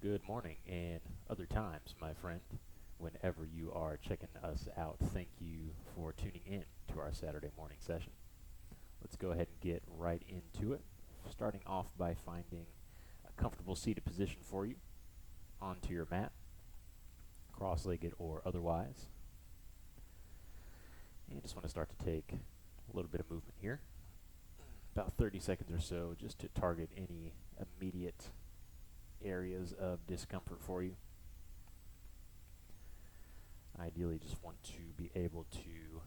Good morning and other times, my friend. Whenever you are checking us out, thank you for tuning in to our Saturday morning session. Let's go ahead and get right into it, starting off by finding a comfortable seated position for you onto your mat, cross-legged or otherwise. And just want to start to take a little bit of movement here, about 30 seconds or so, just to target any immediate areas of discomfort for you. Ideally, just want to be able to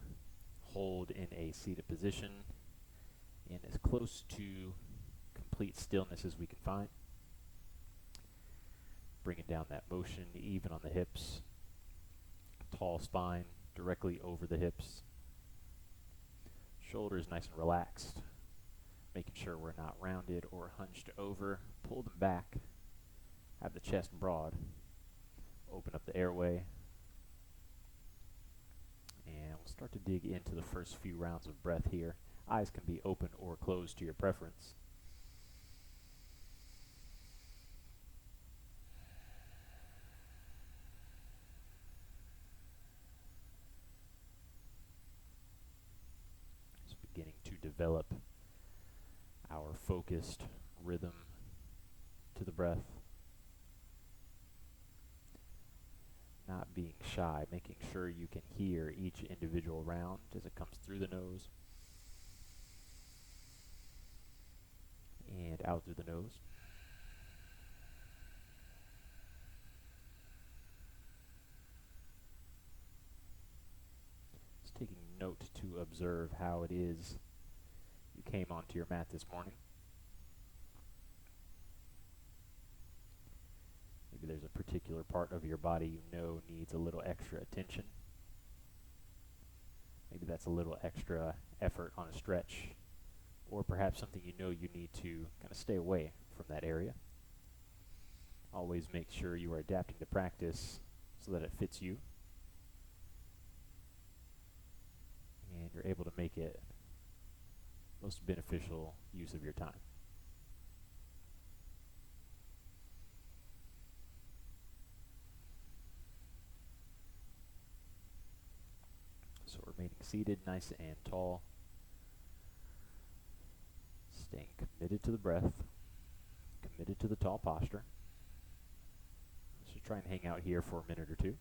hold in a seated position in as close to complete stillness as we can find. Bringing down that motion even on the hips, tall spine directly over the hips, shoulders nice and relaxed, making sure we're not rounded or hunched over. Pull them back, have the chest broad, open up the airway, and we'll start to dig into the first few rounds of breath here. Eyes can be open or closed to your preference. Just beginning to develop our focused rhythm to the breath. Not being shy, making sure you can hear each individual round as it comes through the nose and out through the nose. Just taking note to observe how it is you came onto your mat this morning. Maybe there's a particular part of your body you know needs a little extra attention. Maybe that's a little extra effort on a stretch, or perhaps something you know you need to kind of stay away from that area. Always make sure you are adapting the practice so that it fits you and you're able to make it most beneficial use of your time. So remaining seated, nice and tall, staying committed to the breath, committed to the tall posture. So try and hang out here for a minute or two.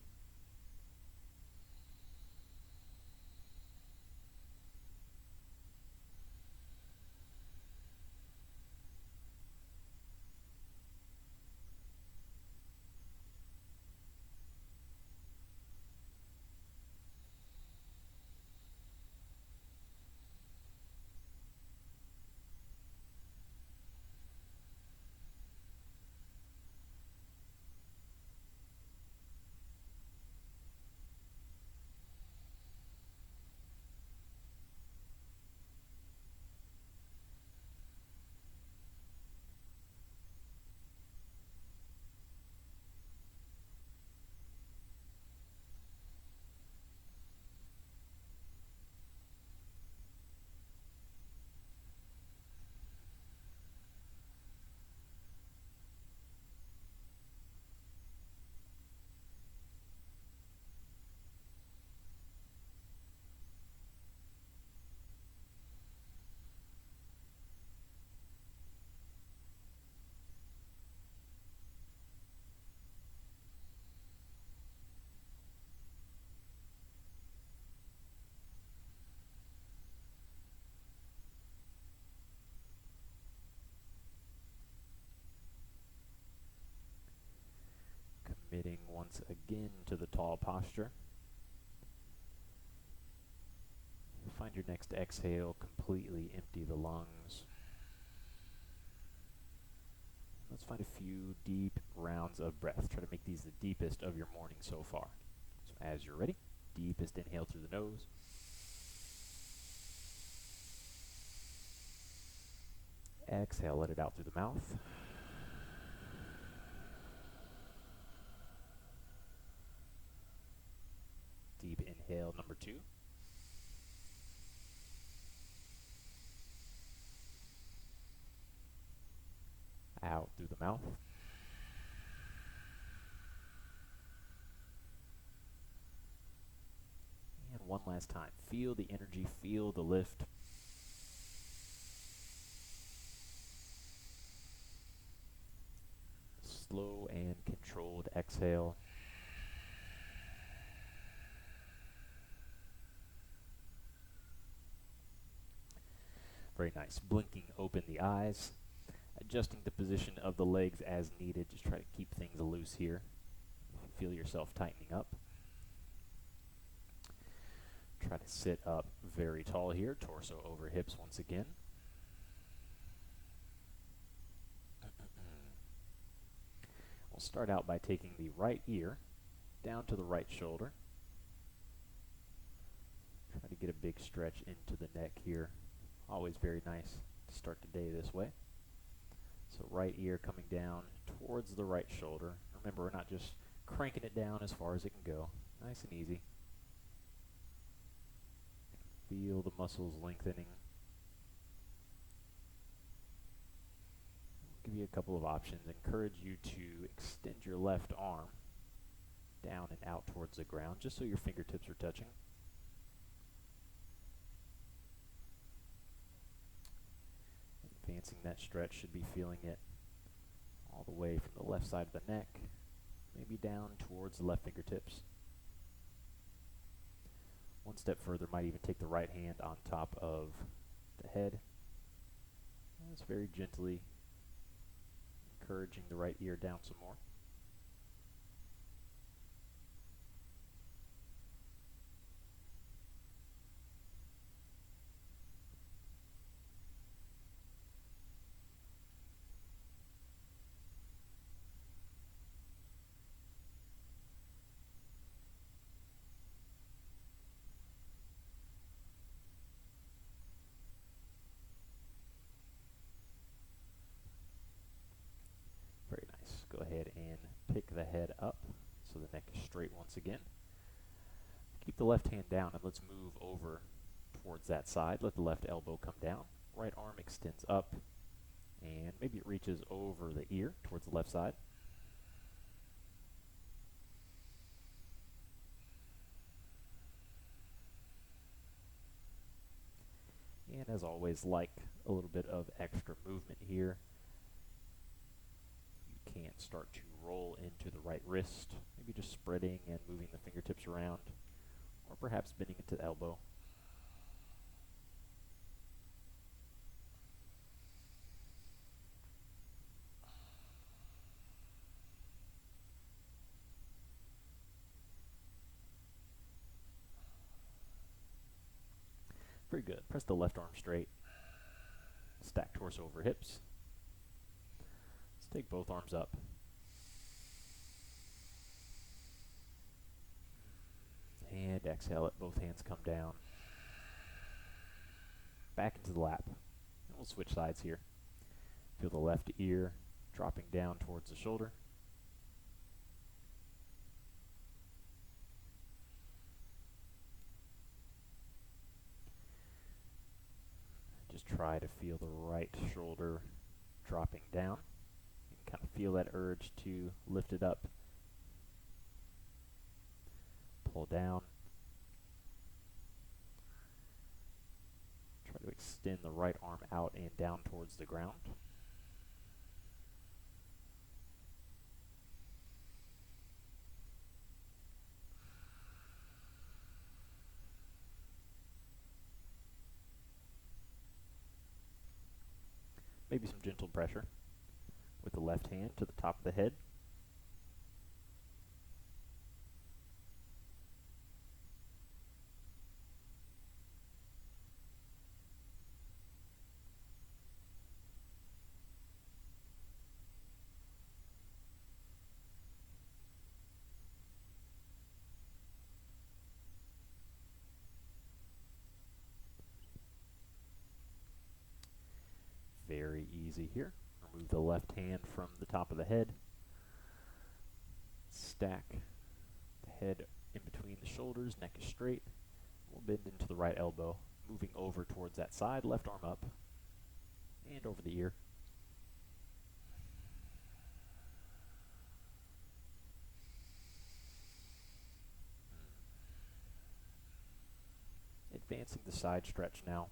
Committing once again to the tall posture. Find your next exhale, completely empty the lungs. Let's find a few deep rounds of breath. Try to make these the deepest of your morning so far. So as you're ready, deepest inhale through the nose. Exhale, let it out through the mouth. Deep inhale, number 2. Out through the mouth. last time. Feel the energy, feel the lift. Slow and controlled exhale. Very nice. Blinking open the eyes. Adjusting the position of the legs as needed. Just try to keep things loose here. Feel yourself tightening up. Try to sit up very tall here. Torso over hips once again. We'll start out by taking the right ear down to the right shoulder. Try to get a big stretch into the neck here. Always very nice to start the day this way. So right ear coming down towards the right shoulder. Remember, we're not just cranking it down as far as it can go. Nice and easy. Feel the muscles lengthening. Give you a couple of options. Encourage you to extend your left arm down and out towards the ground, just so your fingertips are touching. Advancing that stretch, should be feeling it all the way from the left side of the neck, maybe down towards the left fingertips. One step further, might even take the right hand on top of the head. Just very gently encouraging the right ear down some more. Very nice. Go ahead and pick the head up so the neck is straight once again. Keep the left hand down and let's move over towards that side. Let the left elbow come down. Right arm extends up and maybe it reaches over the ear towards the left side. And as always, like a little bit of extra movement here. You can start to roll into the right wrist, maybe just spreading and moving the fingertips around, or perhaps bending into the elbow. Very good. Press the left arm straight. Stack torso over hips. Let's take both arms up. And exhale, let both hands come down. Back into the lap. And we'll switch sides here. Feel the left ear dropping down towards the shoulder. Just try to feel the right shoulder dropping down. You can kind of feel that urge to lift it up. Pull down. Try to extend the right arm out and down towards the ground. Maybe some gentle pressure with the left hand to the top of the head. Very easy here. Remove the left hand from the top of the head. Stack the head in between the shoulders, neck is straight. We'll bend into the right elbow, moving over towards that side, left arm up, and over the ear. advancing the side stretch now.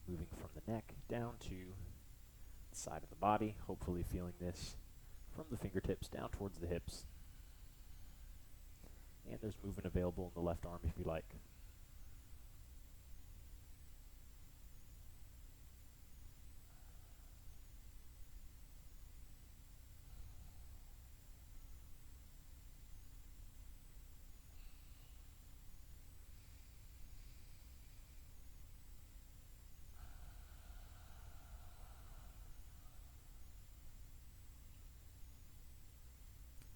Moving from the neck down to the side of the body, hopefully feeling this from the fingertips down towards the hips. And there's movement available in the left arm if you like.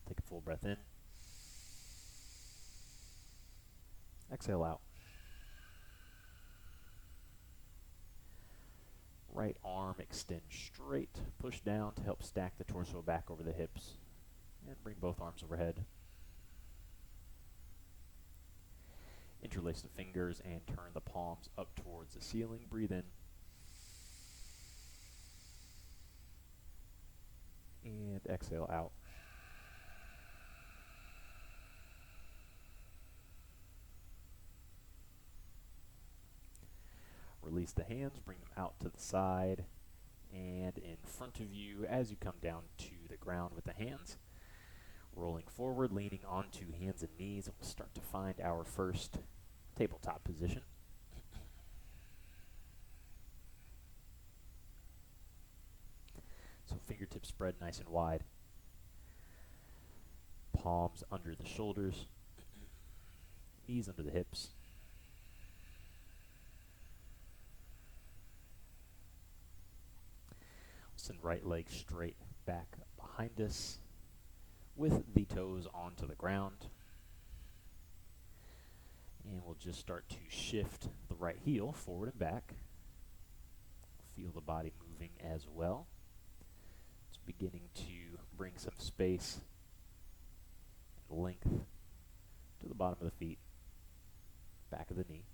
Take a full breath in. Exhale out. Right arm extend straight, push down to help stack the torso back over the hips, and bring both arms overhead. Interlace the fingers and turn the palms up towards the ceiling. Breathe in. And exhale out. Release the hands, bring them out to the side and in front of you as you come down to the ground with the hands. Rolling forward, leaning onto hands and knees, and we'll start to find our first tabletop position. So fingertips spread nice and wide. Palms under the shoulders, knees under the hips. Send right leg straight back behind us with the toes onto the ground. And we'll just start to shift the right heel forward and back. Feel the body moving as well. It's beginning to bring some space and length to the bottom of the feet, back of the knee.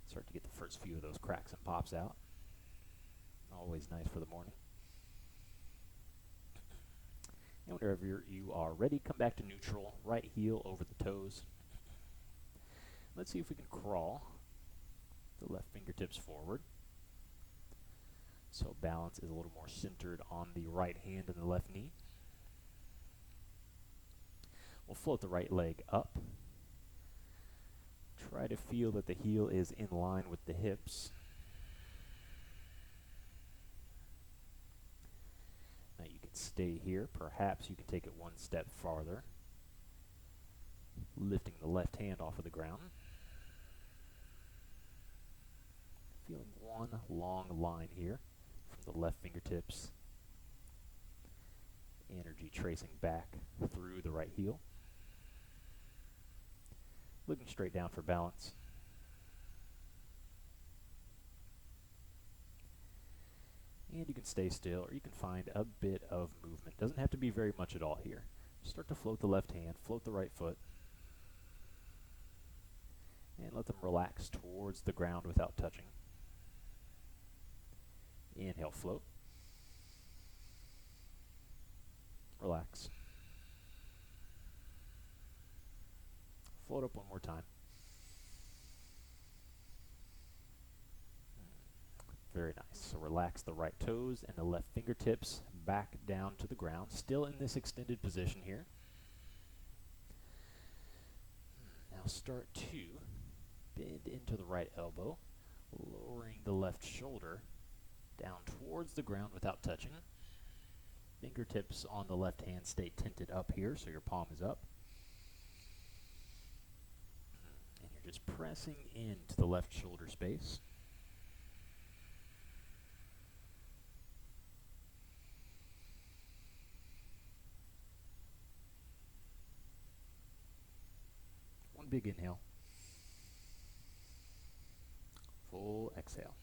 Start to get the first few of those cracks and pops out. Always nice for the morning. And whenever you are ready, come back to neutral, right heel over the toes. Let's see if we can crawl the left fingertips forward. So balance is a little more centered on the right hand and the left knee. We'll float the right leg up. Try to feel that the heel is in line with the hips. Now you can stay here. Perhaps you can take it one step farther, lifting the left hand off of the ground. Feeling one long line here from the left fingertips. Energy tracing back through the right heel. Looking straight down for balance. And you can stay still, or you can find a bit of movement. Doesn't have to be very much at all here. Start to float the left hand, float the right foot, and let them relax towards the ground without touching. Inhale, float. Relax. Float up one more time. Very nice. So relax the right toes and the left fingertips back down to the ground. Still in this extended position here. Now start to bend into the right elbow, lowering the left shoulder down towards the ground without touching. Fingertips on the left hand stay tinted up here, so your palm is up. And you're just pressing into the left shoulder space. One big inhale. Full exhale.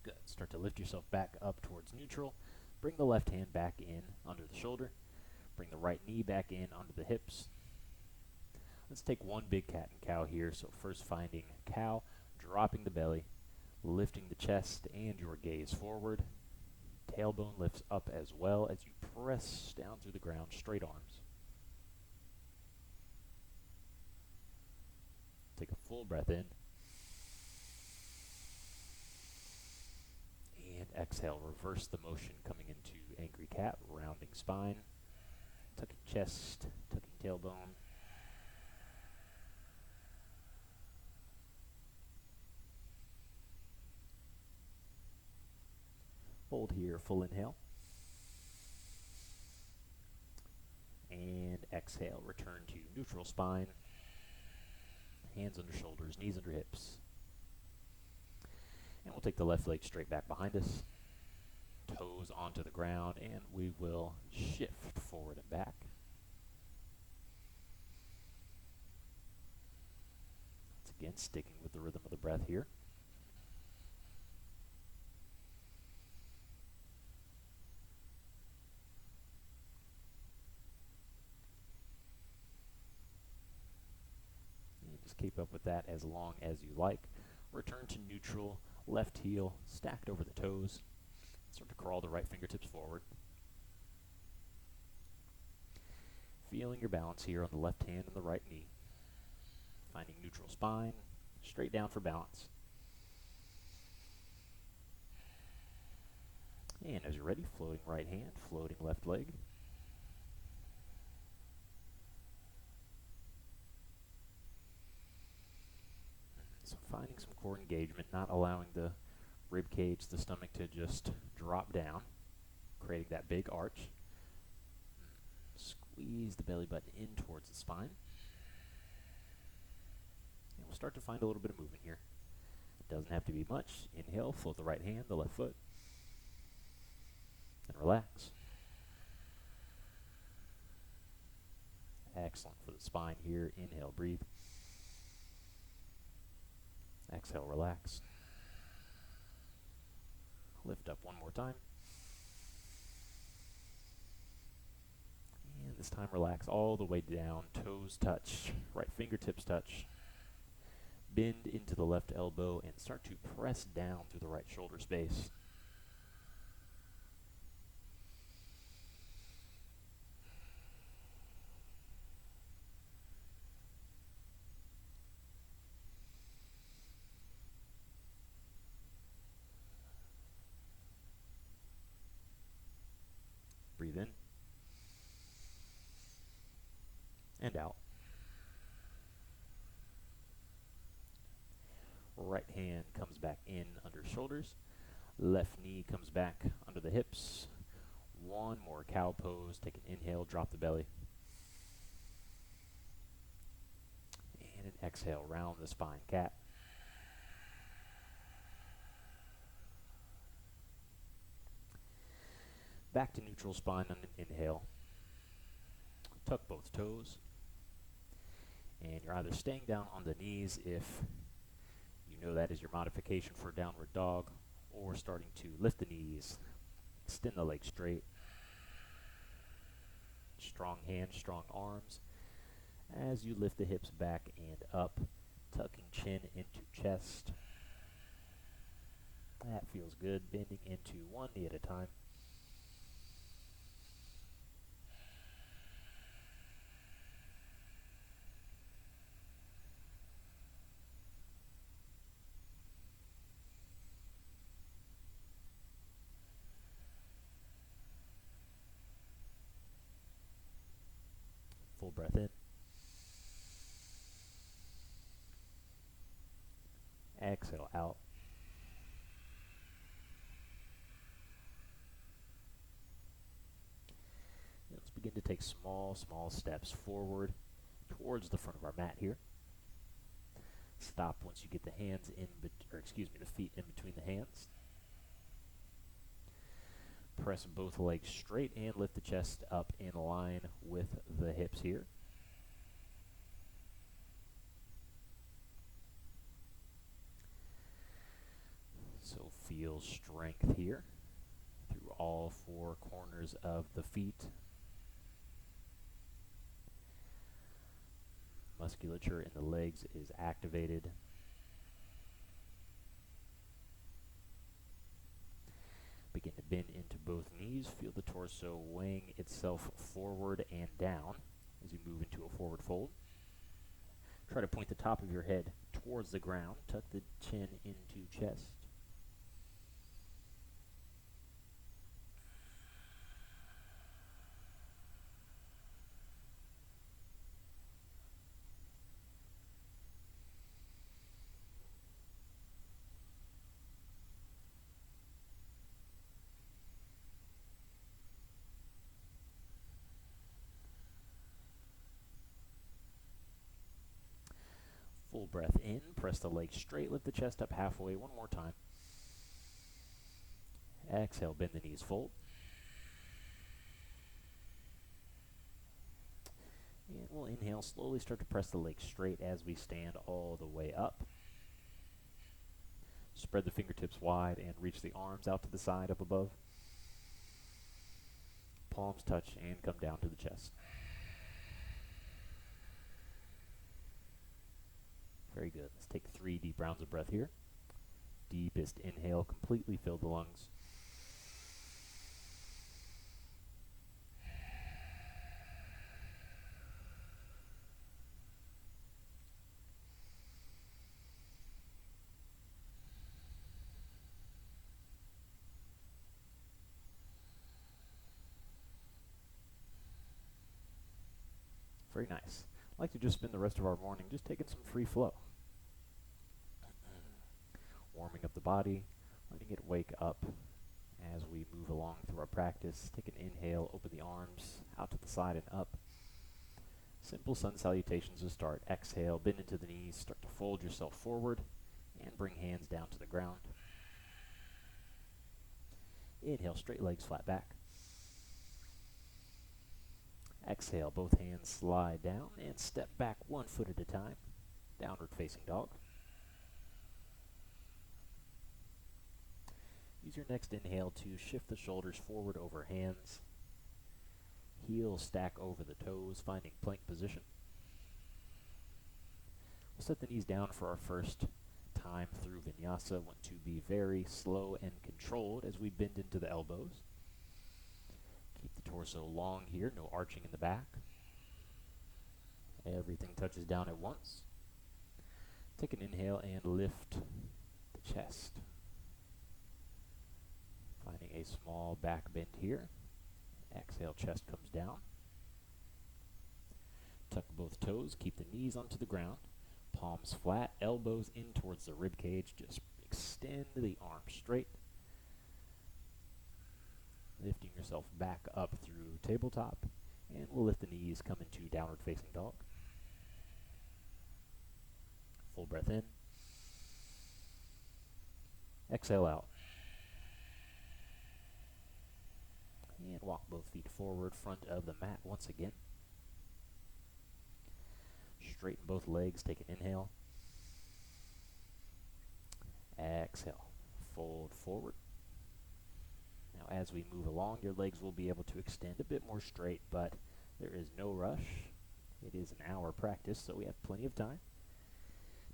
Good. Start to lift yourself back up towards neutral. Bring the left hand back in under the shoulder. Bring the right knee back in under the hips. Let's take one big cat and cow here. So first finding cow, dropping the belly, lifting the chest and your gaze forward. Tailbone lifts up as well as you press down through the ground, straight arms. Take a full breath in. And exhale, reverse the motion coming into angry cat, rounding spine, tucking chest, tucking tailbone. Hold here, full inhale. And exhale, return to neutral spine, hands under shoulders, knees under hips. And we'll take the left leg straight back behind us, toes onto the ground, and we will shift forward and back. Once again, sticking with the rhythm of the breath here. And just keep up with that as long as you like. Return to neutral, left heel stacked over the toes. Start to crawl the right fingertips forward. Feeling your balance here on the left hand and the right knee. Finding neutral spine, straight down for balance. And as you're ready, floating right hand, floating left leg. So finding some core engagement, not allowing the rib cage, the stomach to just drop down, creating that big arch. Squeeze the belly button in towards the spine. And we'll start to find a little bit of movement here. It doesn't have to be much. Inhale, float the right hand, the left foot, and relax. Excellent for the spine here. Inhale, breathe. Exhale, relax. Lift up one more time. And this time relax all the way down. Toes touch, right fingertips touch. Bend into the left elbow and start to press down through the right shoulder space. Breathe in and out. Right hand comes back in under shoulders. Left knee comes back under the hips. One more cow pose. Take an inhale, drop the belly. And an exhale, round the spine, cat. Back to neutral spine on an inhale. Tuck both toes. And you're either staying down on the knees if you know that is your modification for a downward dog, or starting to lift the knees, extend the legs straight. Strong hands, strong arms. As you lift the hips back and up, tucking chin into chest. That feels good. Bending into one knee at a time. Full breath in. Exhale out. Let's begin to take small steps forward towards the front of our mat here. Stop once you get the hands in, the feet in between the hands. Press both legs straight and lift the chest up in line with the hips here. So feel strength here through all four corners of the feet. Musculature in the legs is activated. Begin to bend into both knees. Feel the torso weighing itself forward and down as you move into a forward fold. Try to point the top of your head towards the ground. Tuck the chin into chest. Full breath in, press the legs straight, lift the chest up halfway, one more time. Exhale, bend the knees, fold. And we'll inhale, slowly start to press the legs straight as we stand all the way up. Spread the fingertips wide and reach the arms out to the side, up above. Palms touch and come down to the chest. Very good. Let's take 3 deep rounds of breath here. Deepest inhale, completely fill the lungs. Very nice. I'd like to just spend the rest of our morning just taking some free flow. Warming up the body, letting it wake up as we move along through our practice. Take an inhale, open the arms out to the side and up. Simple sun salutations to start. Exhale, bend into the knees, start to fold yourself forward, and bring hands down to the ground. Inhale, straight legs flat back. Exhale, both hands slide down and step back 1 foot at a time. Downward facing dog. Use your next inhale to shift the shoulders forward over hands. Heels stack over the toes, finding plank position. We'll set the knees down for our first time through Vinyasa. Want to be very slow and controlled as we bend into the elbows. Keep the torso long here, no arching in the back. Everything touches down at once. Take an inhale and lift the chest. Finding a small back bend here. Exhale, chest comes down. Tuck both toes, keep the knees onto the ground. Palms flat, elbows in towards the rib cage. Just extend the arms straight. Lifting yourself back up through tabletop. And we'll lift the knees, come into downward facing dog. Full breath in. Exhale out. And walk both feet forward, front of the mat once again. Straighten both legs, take an inhale. Exhale, fold forward. Now as we move along, your legs will be able to extend a bit more straight, but there is no rush. It is an hour practice, so we have plenty of time.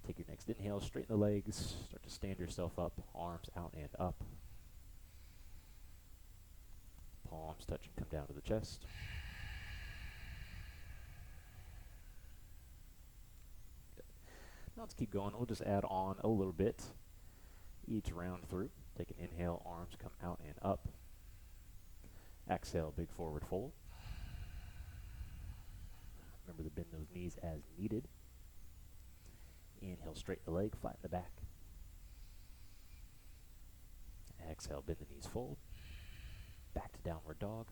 Take your next inhale, straighten the legs, start to stand yourself up, arms out and up. Palms touch and come down to the chest. Good. Now let's keep going. We'll just add on a little bit each round through. Take an inhale, arms come out and up. Exhale, big forward fold. Remember to bend those knees as needed. Inhale, straighten the leg, flatten the back. Exhale, bend the knees, fold. Back to downward dog.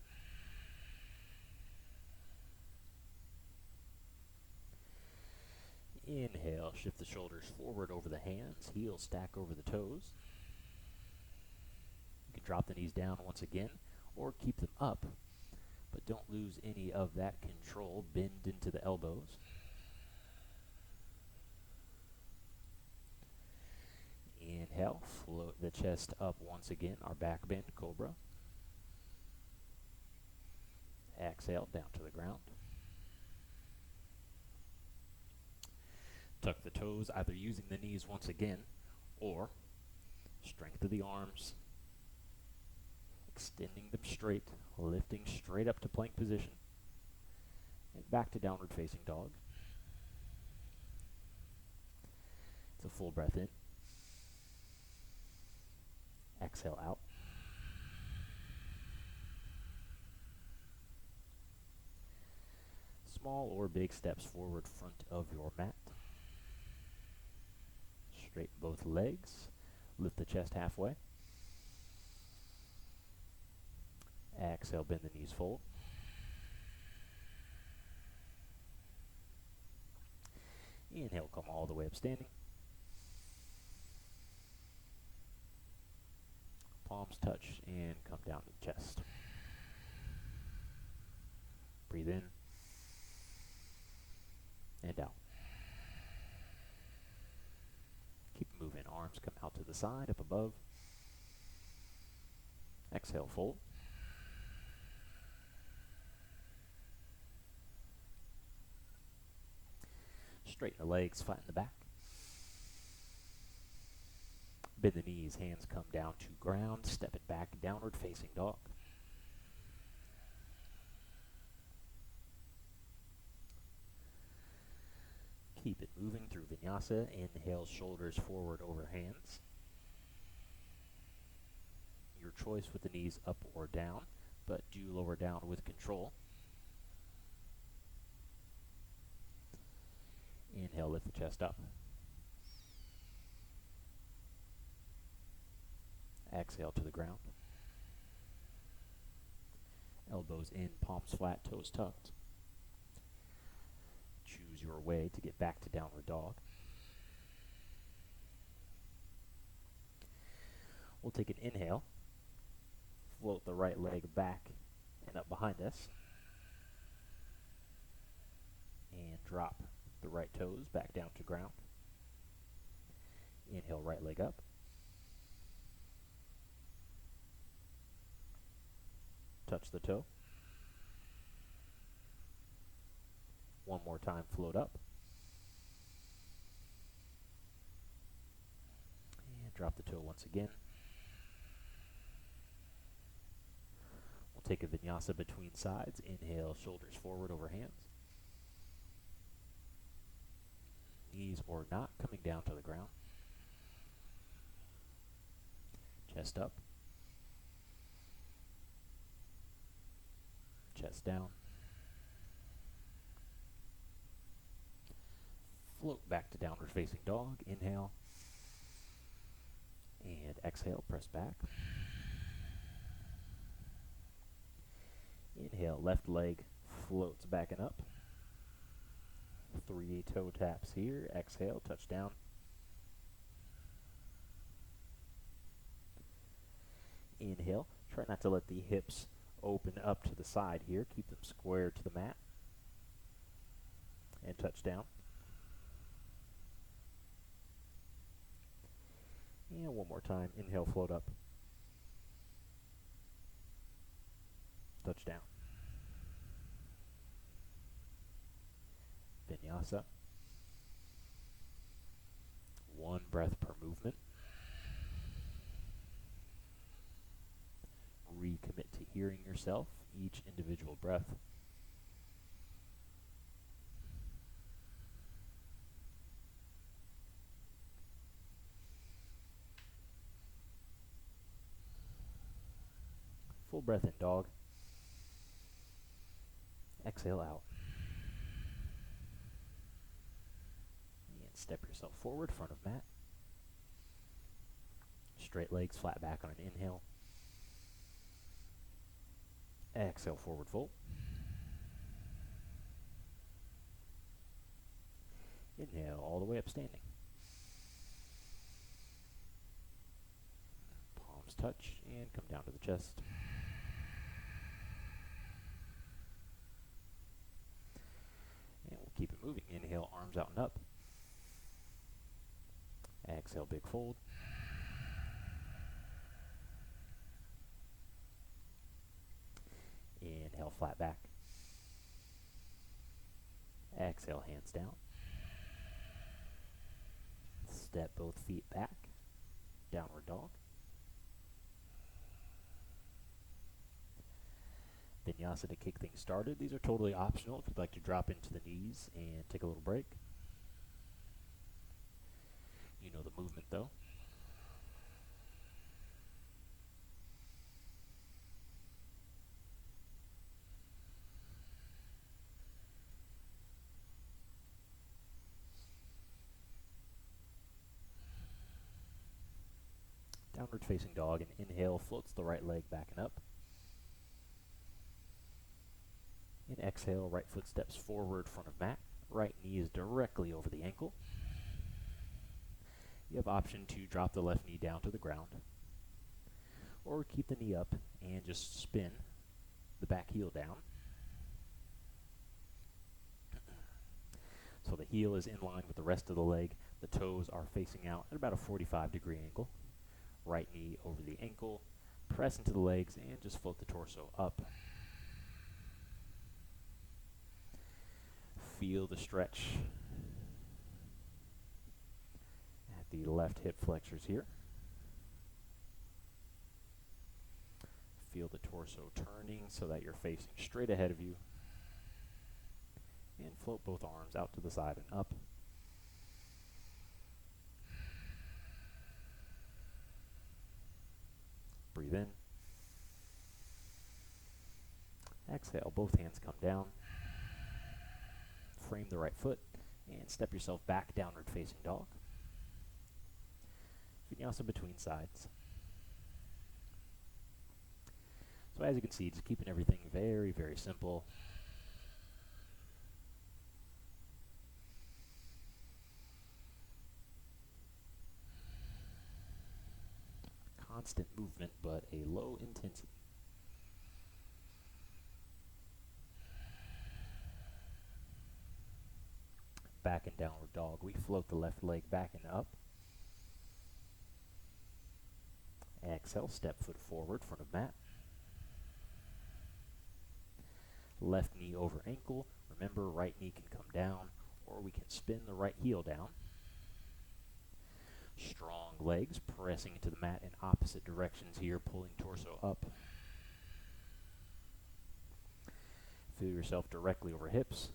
Inhale, shift the shoulders forward over the hands, heels stack over the toes. You can drop the knees down once again, or keep them up, but don't lose any of that control. Bend into the elbows. Inhale, float the chest up once again, our back bend, cobra. Exhale, down to the ground. Tuck the toes, either using the knees once again, or strength of the arms. extending them straight, lifting straight up to plank position, and back to downward facing dog. It's a full breath in. Exhale out. Small or big steps forward front of your mat. Straighten both legs. Lift the chest halfway. Exhale, bend the knees, fold. Inhale, come all the way up standing. Palms touch and come down to the chest. Breathe in and out. Keep moving. Arms come out to the side, up above. Exhale, fold. Straighten the legs, flatten the back. Bend the knees, hands come down to ground, step it back, downward facing dog. Keep it moving through Vinyasa. Inhale, shoulders forward over hands. Your choice with the knees up or down, but do lower down with control. Inhale, lift the chest up. Exhale to the ground. Elbows in, palms flat, toes tucked. Choose your way to get back to downward dog. We'll take an inhale. Float the right leg back and up behind us. And drop the right toes back down to ground. Inhale, right leg up. Touch the toe. One more time, float up. And drop the toe once again. We'll take a vinyasa between sides. Inhale, shoulders forward over hands. Knees or not coming down to the ground. Chest up. Chest down. Float back to downward facing dog. Inhale. And exhale, press back. Inhale, left leg floats back and up. 3 toe taps here. Exhale, touch down. Inhale. Try not to let the hips open up to the side here. Keep them square to the mat. And touch down. And one more time. Inhale, float up. Touch down. Vinyasa. 1 breath per movement. Recommit to hearing yourself, each individual breath. Full breath in, dog. Exhale out. And step yourself forward, front of mat. Straight legs, flat back on an inhale. Exhale, forward fold. Inhale, all the way up standing. Palms touch and come down to the chest. And we'll keep it moving. Inhale, arms out and up. Exhale, big fold. Inhale, flat back. Exhale, hands down. Step both feet back. Downward dog. Vinyasa to kick things started. These are totally optional if you'd like to drop into the knees and take a little break. You know the movement though. Downward facing dog, and inhale floats the right leg back and up. And exhale, right foot steps forward, front of mat. Right knee is directly over the ankle. You have option to drop the left knee down to the ground, or keep the knee up and just spin the back heel down. So the heel is in line with the rest of the leg. The toes are facing out at about a 45-degree angle. Right knee over the ankle. Press into the legs and just float the torso up. Feel the stretch at the left hip flexors here. Feel the torso turning so that you're facing straight ahead of you. And float both arms out to the side and up. Breathe in. Exhale, both hands come down. Frame the right foot and step yourself back, downward facing dog. Vinyasa between sides. So as you can see, just keeping everything very, very simple. Constant movement, but a low intensity. Back and downward dog. We float the left leg back and up. Exhale, step foot forward, front of mat. Left knee over ankle. Remember, right knee can come down, or we can spin the right heel down. Strong legs pressing into the mat in opposite directions here, pulling torso up. Feel yourself directly over hips.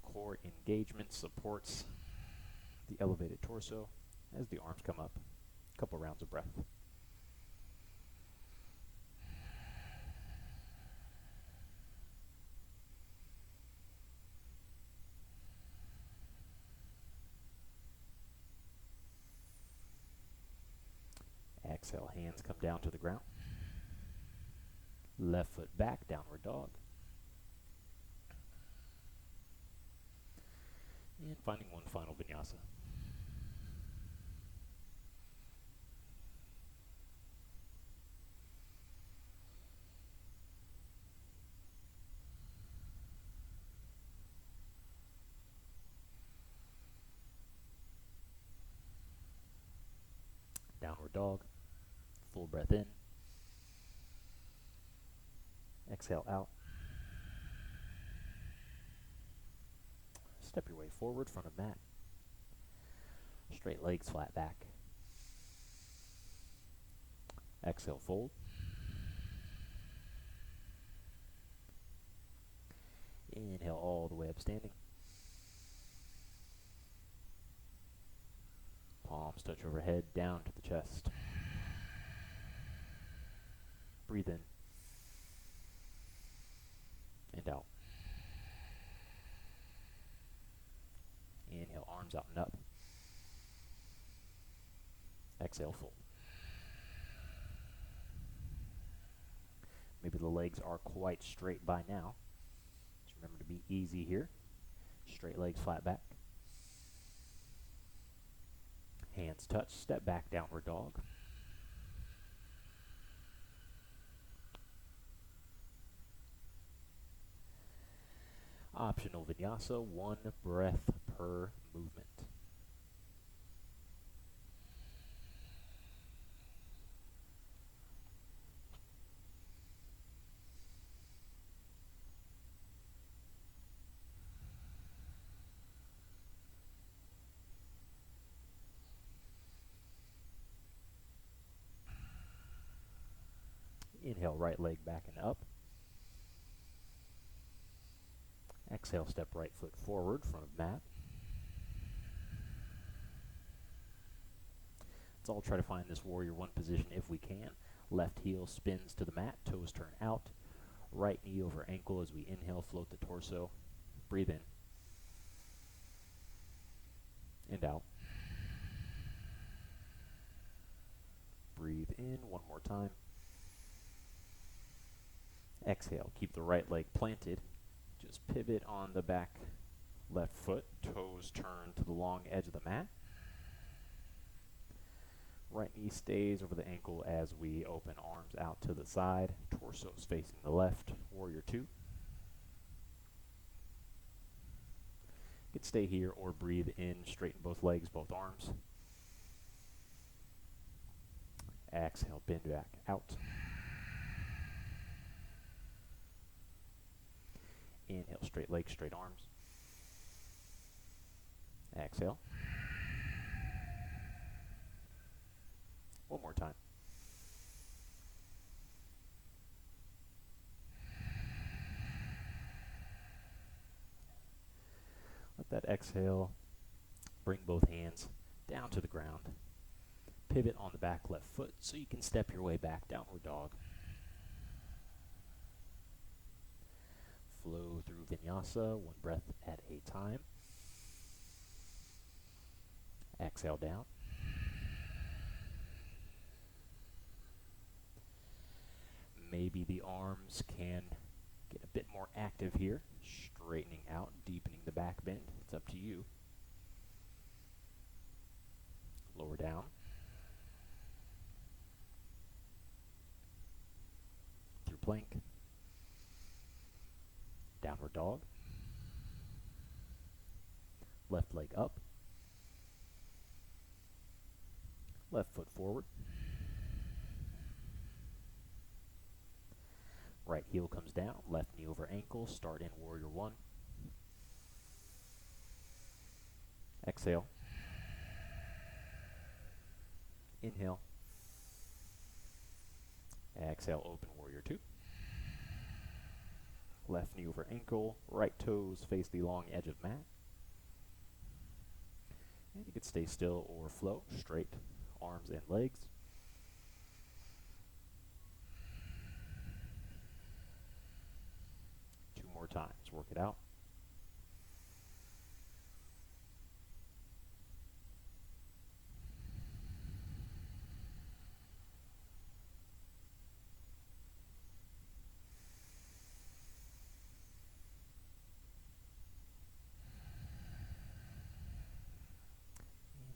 Core engagement supports the elevated torso as the arms come up. A couple rounds of breath. Exhale, hands come down to the ground. Left foot back, downward dog. And finding one final vinyasa. Downward dog. Full breath in. Exhale out. Step your way forward, front of mat. Straight legs, flat back. Exhale, fold. Inhale all the way up standing. Palms touch overhead, down to the chest. Breathe in and out. Inhale, arms out and up. Exhale, fold. Maybe the legs are quite straight by now. Just remember to be easy here. Straight legs, flat back. Hands touch, step back, downward dog. Optional vinyasa, 1 breath per movement. Inhale, right leg back and up. Exhale, step right foot forward, front of mat. Let's all try to find this warrior one position if we can. Left heel spins to the mat, toes turn out. Right knee over ankle as we inhale, float the torso. Breathe in. And out. Breathe in one more time. Exhale, keep the right leg planted. Just pivot on the back left foot, toes turn to the long edge of the mat. Right knee stays over the ankle as we open arms out to the side. Torso is facing the left, warrior two. You can stay here or breathe in, straighten both legs, both arms. Exhale, bend back out. Inhale, straight legs, straight arms. Exhale. One more time. Let that exhale bring both hands down to the ground. Pivot on the back left foot so you can step your way back, downward dog. Flow through Vinyasa, one breath at a time. Exhale down. Maybe the arms can get a bit more active here, straightening out, deepening the back bend. It's up to you. Lower down. Through plank. Downward dog. Left leg up. Left foot forward. Right heel comes down, left knee over ankle, start in warrior one. Exhale. Inhale. Exhale, open warrior two. Left knee over ankle, right toes face the long edge of mat. And you can stay still or flow, straight arms and legs. Two more times, work it out.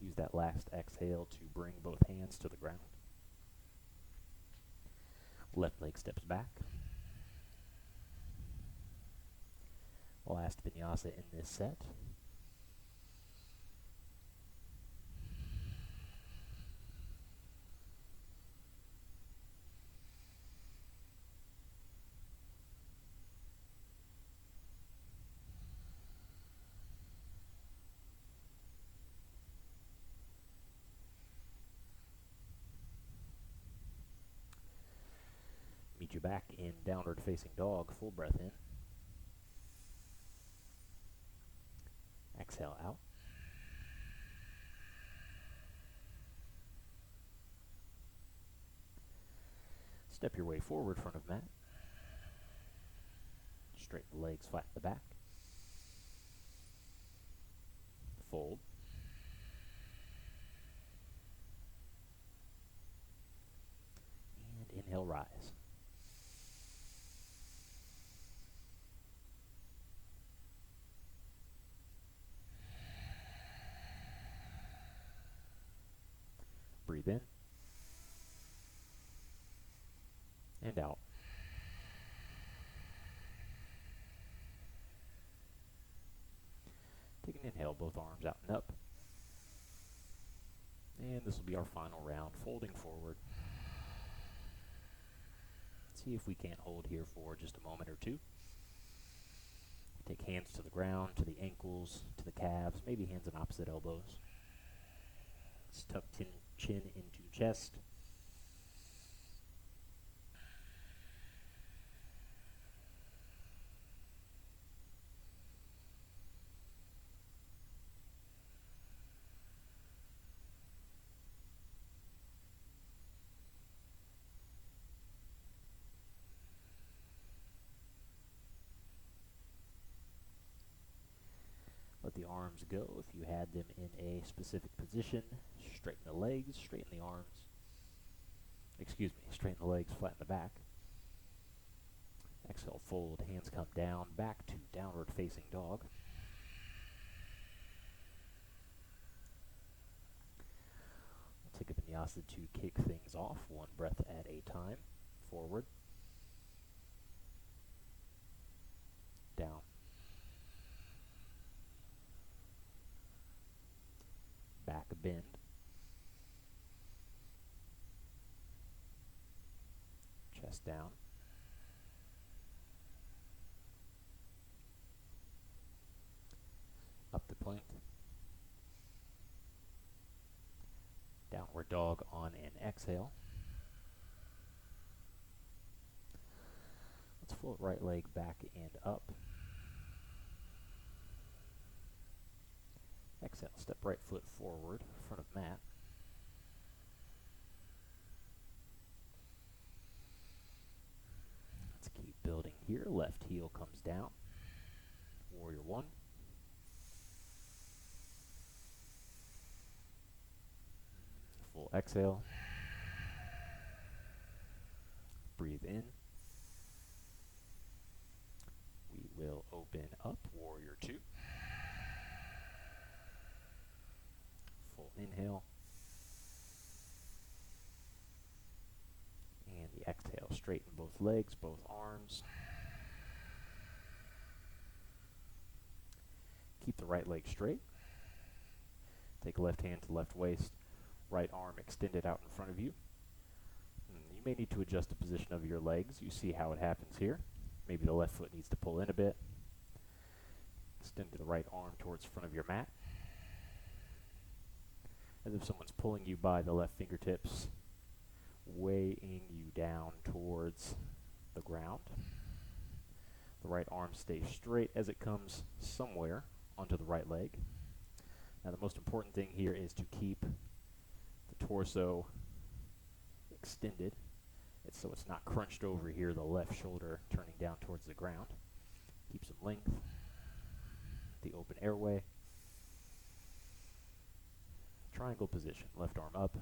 Use that last exhale to bring both hands to the ground. Left leg steps back. Last Vinyasa in this set. Meet you back in downward facing dog, full breath in. Exhale out. Step your way forward, front of mat. Straighten the legs, flatten the back. Fold. And inhale, rise. Breathe in. And out. Take an inhale, both arms out and up. And this will be our final round, folding forward. See if we can't hold here for just a moment or two. Take hands to the ground, to the ankles, to the calves, maybe hands on opposite elbows. Let's tuck chin into chest. Let the arms go. If you had them in a specific position, straighten the legs, straighten the arms. Excuse me, straighten the legs, flatten the back. Exhale, fold, hands come down, back to downward facing dog. We'll take a vinyasa to kick things off, one breath at a time. Forward, down, back bend, chest down, up the plank, downward dog on an exhale. Let's float right leg back and up. Exhale, step right foot forward, front of mat. Let's keep building here. Left heel comes down. Warrior one. Full exhale. Breathe in. We will open up, warrior two. Full inhale. And the exhale, straighten both legs, both arms. Keep the right leg straight. Take left hand to left waist, right arm extended out in front of you. You may need to adjust the position of your legs. You see how it happens here. Maybe the left foot needs to pull in a bit. Extend the right arm towards the front of your mat. As if someone's pulling you by the left fingertips, weighing you down towards the ground. The right arm stays straight as it comes somewhere onto the right leg. Now the most important thing here is to keep the torso extended. So it's not crunched over here, the left shoulder turning down towards the ground. Keep some length. The open airway. Triangle position, left arm up.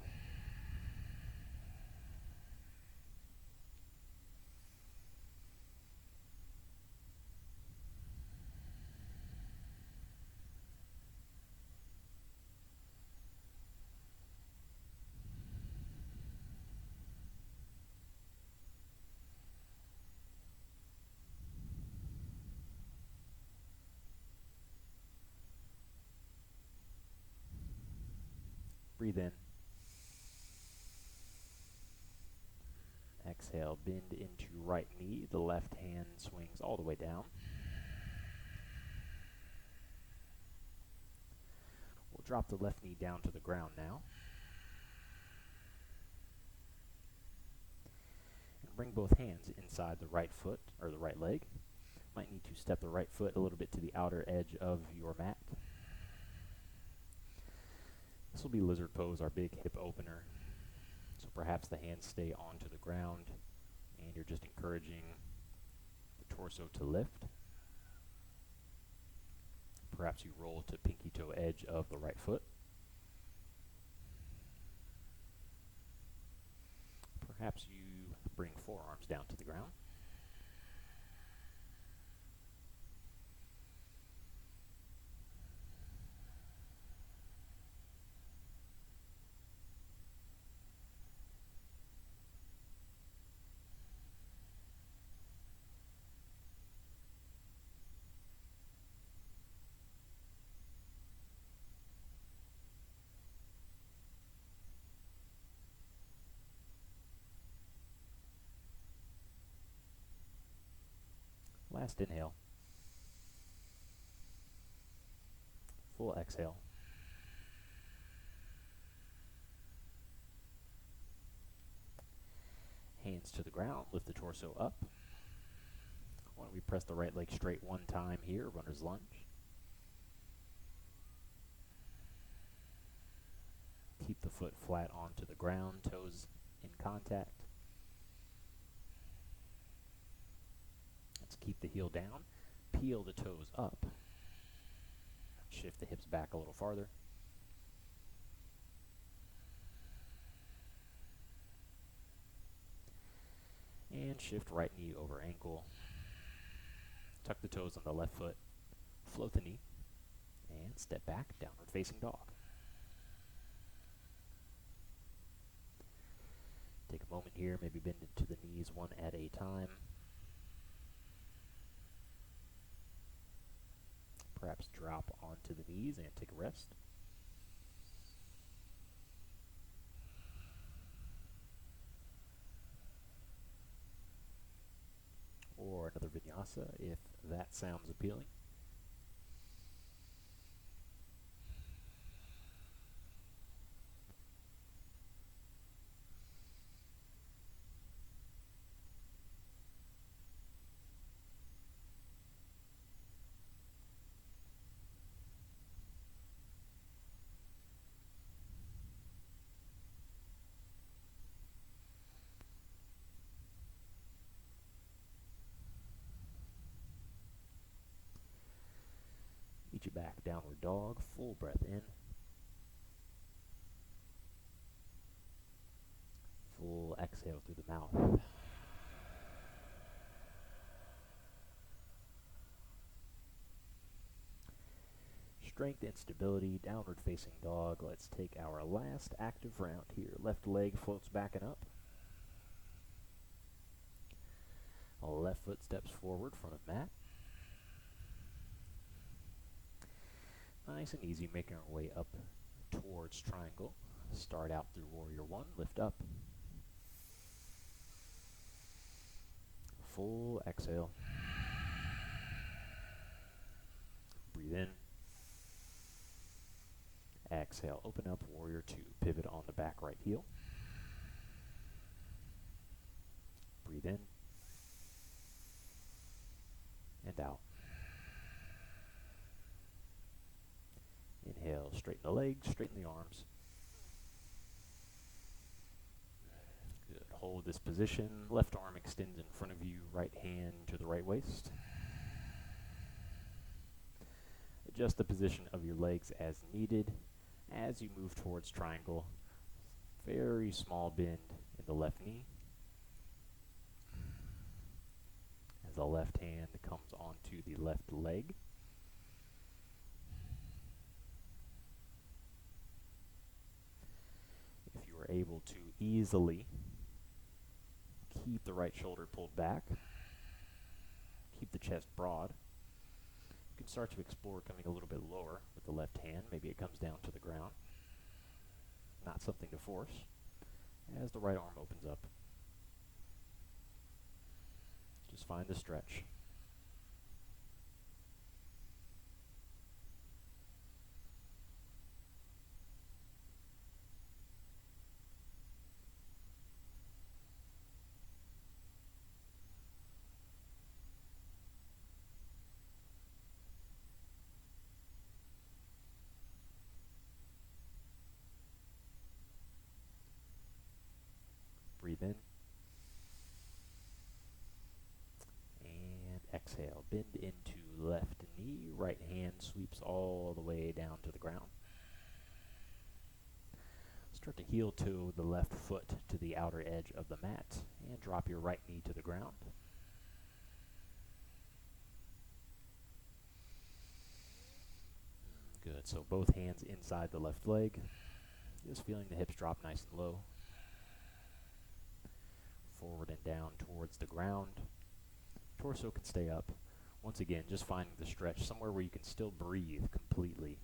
Breathe in. Exhale, bend into right knee. The left hand swings all the way down. We'll drop the left knee down to the ground now. And bring both hands inside the right foot, or the right leg. Might need to step the right foot a little bit to the outer edge of your mat. This will be lizard pose, our big hip opener. So perhaps the hands stay onto the ground and you're just encouraging the torso to lift. Perhaps you roll to pinky toe edge of the right foot. Perhaps you bring forearms down to the ground. Last inhale. Full exhale. Hands to the ground, lift the torso up. Why don't we press the right leg straight one time here, runner's lunge. Keep the foot flat onto the ground, toes in contact. Let's keep the heel down, peel the toes up. Shift the hips back a little farther. And shift right knee over ankle. Tuck the toes on the left foot. Float the knee. And step back, downward facing dog. Take a moment here, maybe bend into the knees one at a time. Perhaps drop onto the knees and take a rest. Or another Vinyasa if that sounds appealing. Meet you back, downward dog, full breath in. Full exhale through the mouth. Strength and stability, downward facing dog. Let's take our last active round here. Left leg floats back and up. Left foot steps forward, front of mat. Nice and easy, making our way up towards triangle. Start out through warrior one, lift up. Full exhale. Breathe in. Exhale, open up, warrior two. Pivot on the back right heel. Breathe in. And out. Inhale, straighten the legs, straighten the arms. Good, hold this position. Left arm extends in front of you, right hand to the right waist. Adjust the position of your legs as needed as you move towards triangle. Very small bend in the left knee. As the left hand comes onto the left leg. If you are able to easily keep the right shoulder pulled back, keep the chest broad, you can start to explore coming a little bit lower with the left hand. Maybe it comes down to the ground. Not something to force. As the right arm opens up, just find the stretch. Breathe in. And exhale. Bend into left knee. Right hand sweeps all the way down to the ground. Start to heel toe the left foot to the outer edge of the mat and drop your right knee to the ground. Good. So both hands inside the left leg. Just feeling the hips drop nice and low. Forward and down towards the ground. Torso can stay up. Once again, just finding the stretch somewhere where you can still breathe completely.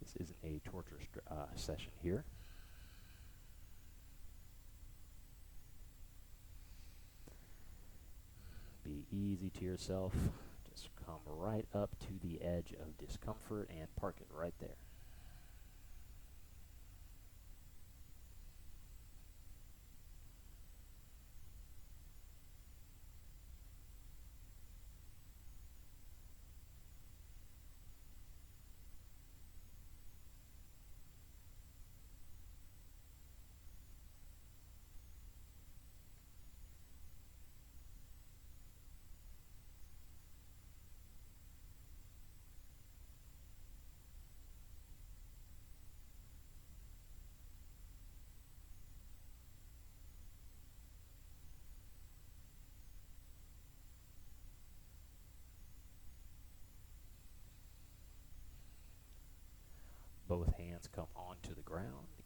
This isn't a torture session here. Be easy to yourself. Just come right up to the edge of discomfort and park it right there.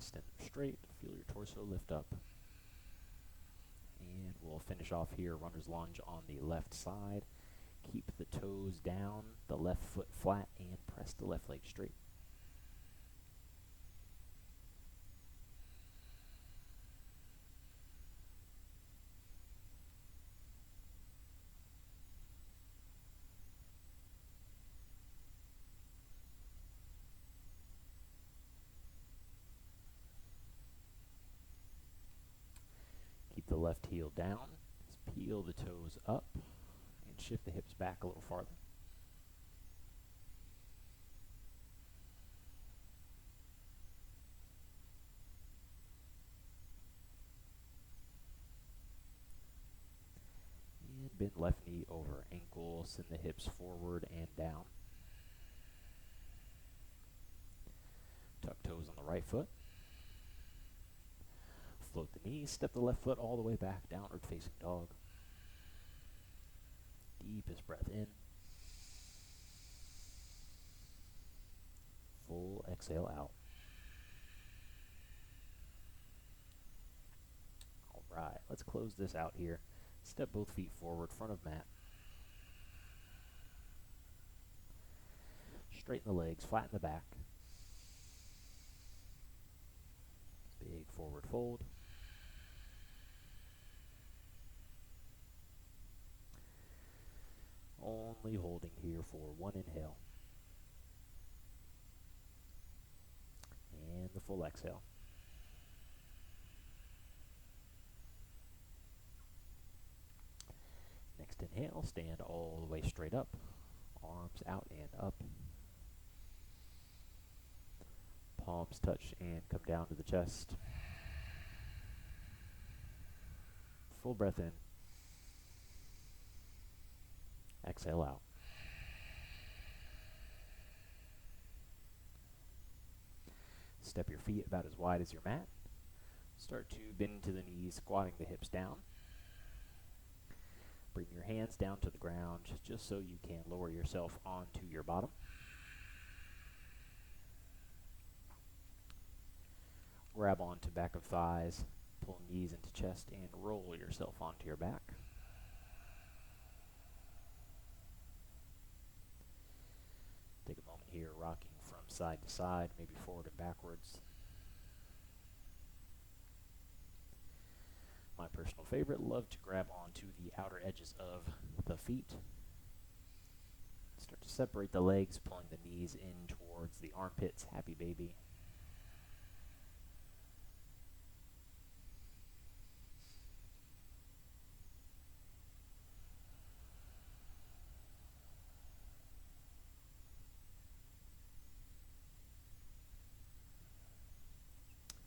Extend them straight. Feel your torso lift up. And we'll finish off here, runner's lunge on the left side. Keep the toes down, the left foot flat, and press the left leg straight. Keep the left heel down. Just peel the toes up and shift the hips back a little farther. And bend left knee over ankle, send the hips forward and down. Tuck toes on the right foot. Float the knees, step the left foot all the way back, downward facing dog. Deepest breath in. Full exhale out. All right, let's close this out here. Step both feet forward, front of mat. Straighten the legs, flatten the back. Big forward fold. Only holding here for one inhale. And the full exhale. Next inhale, stand all the way straight up. Arms out and up. Palms touch and come down to the chest. Full breath in. Exhale out. Step your feet about as wide as your mat. Start to bend to the knees, squatting the hips down. Bring your hands down to the ground just so you can lower yourself onto your bottom. Grab onto back of thighs, pull knees into chest, and roll yourself onto your back. Take a moment here, rocking from side to side, maybe forward and backwards. My personal favorite, love to grab onto the outer edges of the feet. Start to separate the legs, pulling the knees in towards the armpits. Happy baby.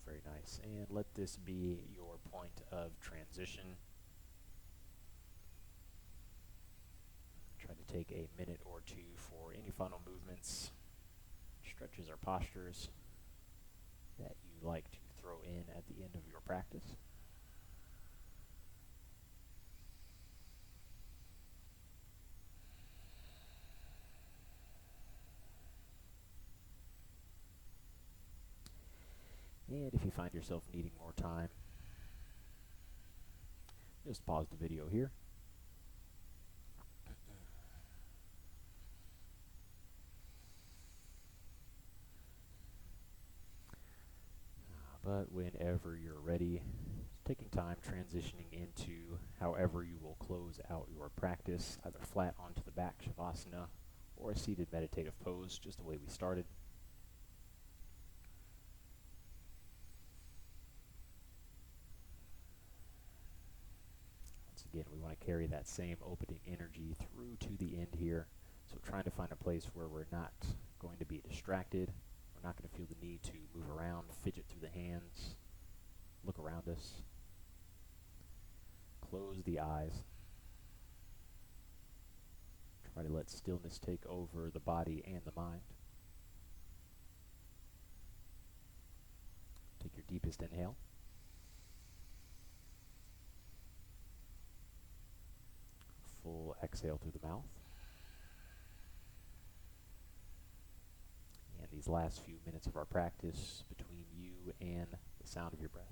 Very nice. And let this be your point of transition. Try to take a minute or two for any final movements, stretches or postures that you like to throw in at the end of your practice. And if you find yourself needing more time, just pause the video here. But whenever you're ready, taking time transitioning into however you will close out your practice, either flat onto the back, Shavasana, or a seated meditative pose, just the way we started. Once again, we want to carry that same opening energy through to the end here. So trying to find a place where we're not going to be distracted. We're not going to feel the need to move around, fidget through the hands, look around us. Close the eyes. Try to let stillness take over the body and the mind. Take your deepest inhale. Full exhale through the mouth. And these last few minutes of our practice between you and sound of your breath.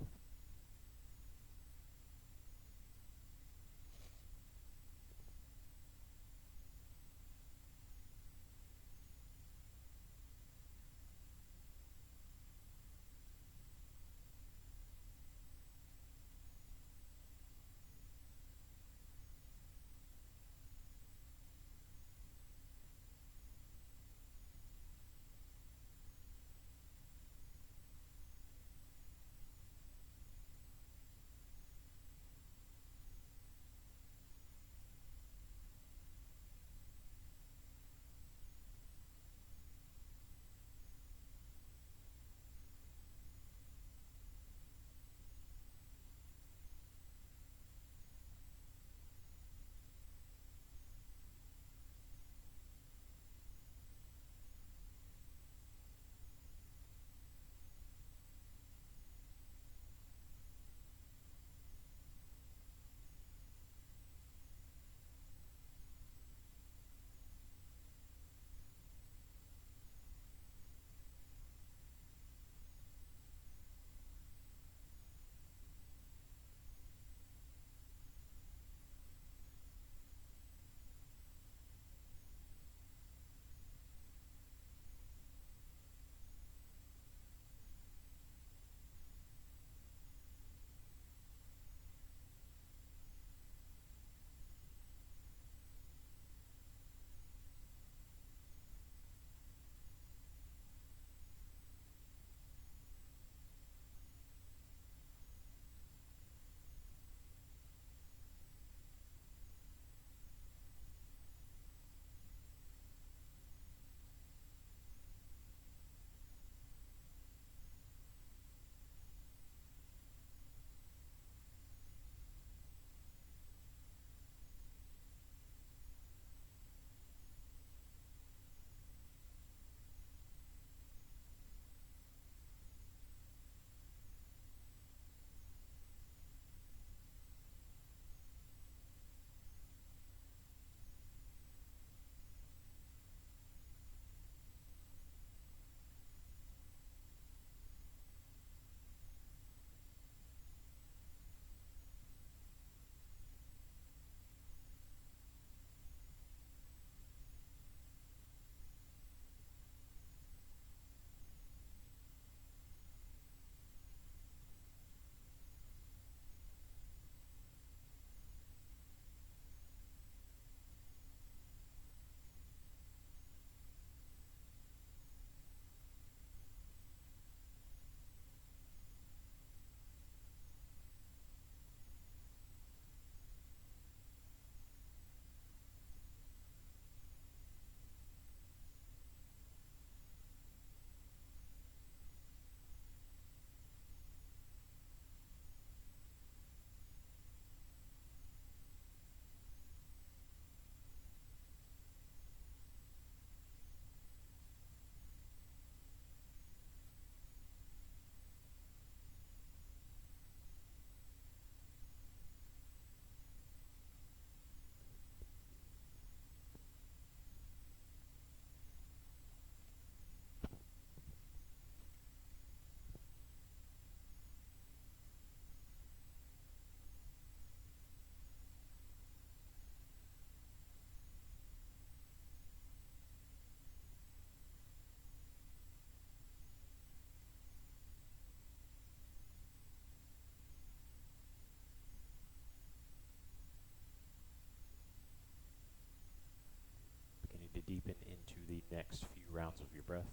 Beginning to deepen into the next few rounds of your breath.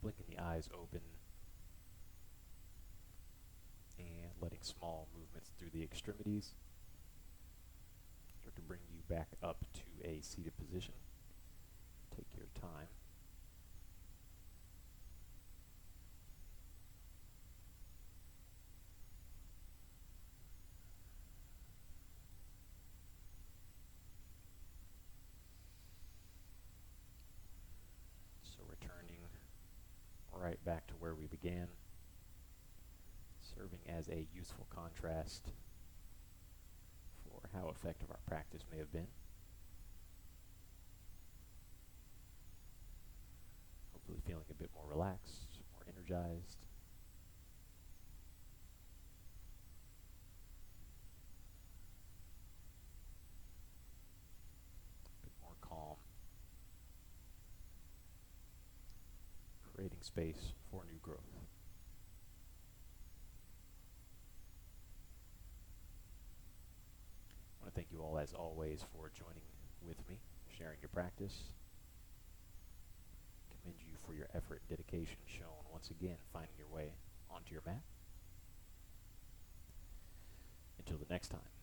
Blinking the eyes open and letting small movements through the extremities start to bring you back up to a seated position. Take your time. So returning right back to where we began, serving as a useful contrast for how effective our practice may have been. hopefully feeling a bit more relaxed, more energized. A bit more calm. Creating space for new growth. I want to thank you all, as always, for joining with me, sharing your practice. Commend you for your effort and dedication shown once again finding your way onto your mat. Until the next time.